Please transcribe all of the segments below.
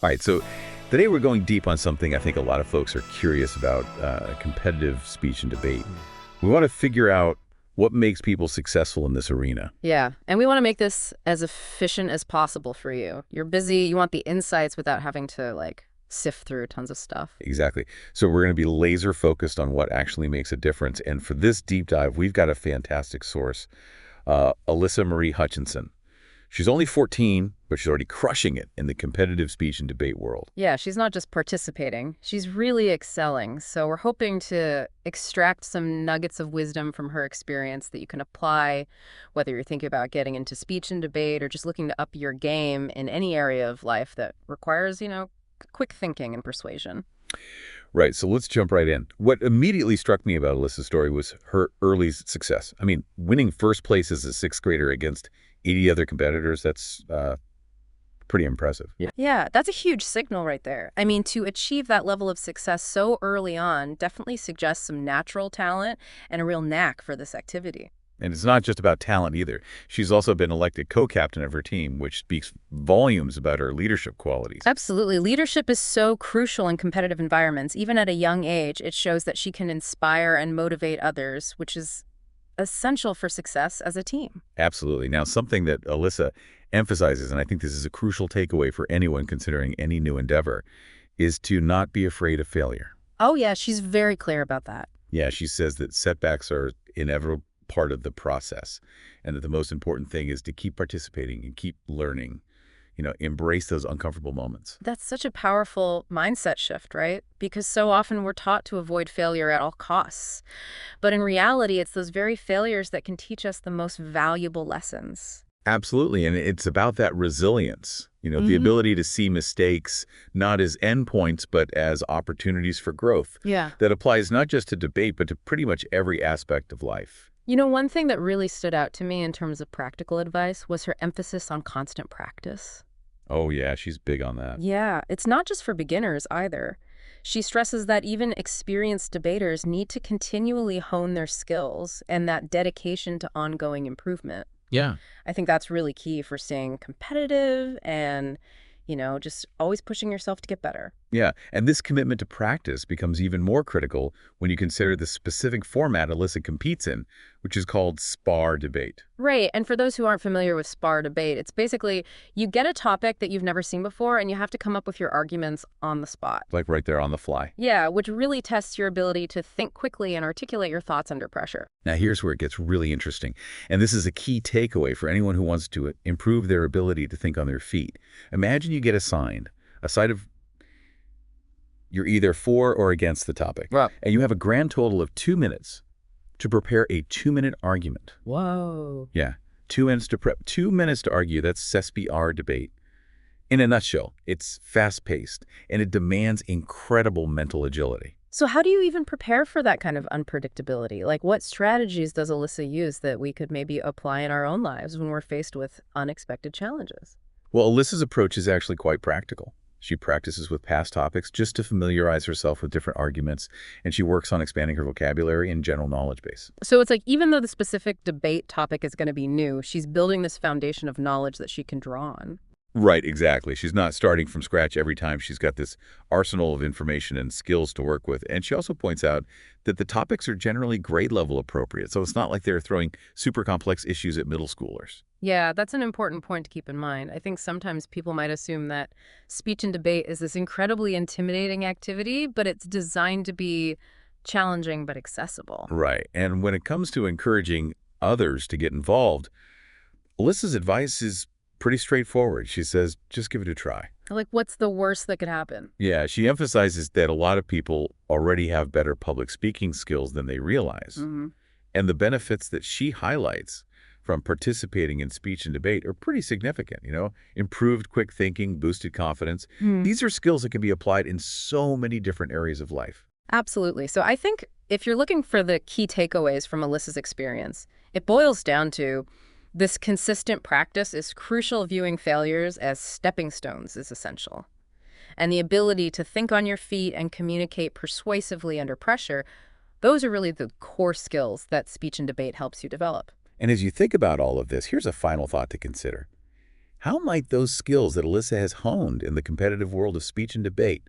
All right, so today we're going deep on something I think a lot of folks are curious about, competitive speech and debate. We want to figure out what makes people successful in this arena. Yeah, and we want to make this as efficient as possible for you. You're busy, you want the insights without having to, sift through tons of stuff. Exactly. So we're going to be laser focused on what actually makes a difference. And for this deep dive, we've got a fantastic source, Alyssa Marie Hutchinson. She's only 14, but she's already crushing it in the competitive speech and debate world. Yeah, she's not just participating, she's really excelling. So we're hoping to extract some nuggets of wisdom from her experience that you can apply, whether you're thinking about getting into speech and debate or just looking to up your game in any area of life that requires, quick thinking and persuasion. Right, so let's jump right in. What immediately struck me about Alyssa's story was her early success. I mean, winning first place as a sixth grader against 80 other competitors, that's pretty impressive. Yeah, that's a huge signal right there. I mean, to achieve that level of success so early on definitely suggests some natural talent and a real knack for this activity. And it's not just about talent either. She's also been elected co-captain of her team, which speaks volumes about her leadership qualities. Absolutely. Leadership is so crucial in competitive environments. Even at a young age, it shows that she can inspire and motivate others, which is essential for success as a team. Absolutely. Now, something that Alyssa emphasizes, and I think this is a crucial takeaway for anyone considering any new endeavor, is to not be afraid of failure. Oh, yeah, she's very clear about that. Yeah, she says that setbacks are inevitable part of the process, and that the most important thing is to keep participating and keep learning, embrace those uncomfortable moments. That's such a powerful mindset shift, right? Because so often we're taught to avoid failure at all costs. But in reality, it's those very failures that can teach us the most valuable lessons. Absolutely, and it's about that resilience, the ability to see mistakes not as endpoints, but as opportunities for growth. Yeah. That applies not just to debate, but to pretty much every aspect of life. One thing that really stood out to me in terms of practical advice was her emphasis on constant practice. Oh yeah, she's big on that. Yeah, it's not just for beginners either. She stresses that even experienced debaters need to continually hone their skills and that dedication to ongoing improvement. Yeah. I think that's really key for staying competitive and, just always pushing yourself to get better. Yeah, and this commitment to practice becomes even more critical when you consider the specific format Alyssa competes in, which is called spar debate. Right, and for those who aren't familiar with spar debate, it's basically you get a topic that you've never seen before and you have to come up with your arguments on the spot. Like right there on the fly. Yeah, which really tests your ability to think quickly and articulate your thoughts under pressure. Now here's where it gets really interesting, and this is a key takeaway for anyone who wants to improve their ability to think on their feet. Imagine you get assigned a side of you're either for or against the topic. Right. And you have a grand total of 2 minutes to prepare a 2-minute argument. Whoa. Yeah, 2 minutes to prep, 2 minutes to argue. That's CESPR debate. In a nutshell, it's fast-paced, and it demands incredible mental agility. So how do you even prepare for that kind of unpredictability? Like, what strategies does Alyssa use that we could maybe apply in our own lives when we're faced with unexpected challenges? Well, Alyssa's approach is actually quite practical. She practices with past topics just to familiarize herself with different arguments, and she works on expanding her vocabulary and general knowledge base. So it's like even though the specific debate topic is going to be new, she's building this foundation of knowledge that she can draw on. Right, exactly. She's not starting from scratch every time. She's got this arsenal of information and skills to work with. And she also points out that the topics are generally grade level appropriate. So it's not like they're throwing super complex issues at middle schoolers. Yeah, that's an important point to keep in mind. I think sometimes people might assume that speech and debate is this incredibly intimidating activity, but it's designed to be challenging but accessible. Right. And when it comes to encouraging others to get involved, Alyssa's advice is pretty straightforward. She says, just give it a try. Like, what's the worst that could happen? Yeah, she emphasizes that a lot of people already have better public speaking skills than they realize. And the benefits that she highlights from participating in speech and debate are pretty significant, improved quick thinking, boosted confidence. These are skills that can be applied in so many different areas of life. Absolutely. So I think if you're looking for the key takeaways from Alyssa's experience, it boils down to this consistent practice is crucial. Viewing failures as stepping stones is essential. And the ability to think on your feet and communicate persuasively under pressure, those are really the core skills that speech and debate helps you develop. And as you think about all of this, here's a final thought to consider. How might those skills that Alyssa has honed in the competitive world of speech and debate,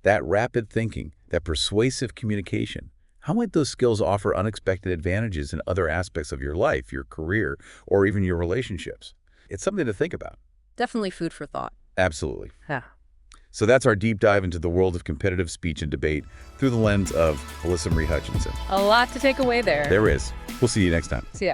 that rapid thinking, that persuasive communication, how might those skills offer unexpected advantages in other aspects of your life, your career, or even your relationships? It's something to think about. Definitely food for thought. Absolutely. Yeah. So that's our deep dive into the world of competitive speech and debate through the lens of Alyssa Marie Hutchinson. A lot to take away there. There is. We'll see you next time. See ya.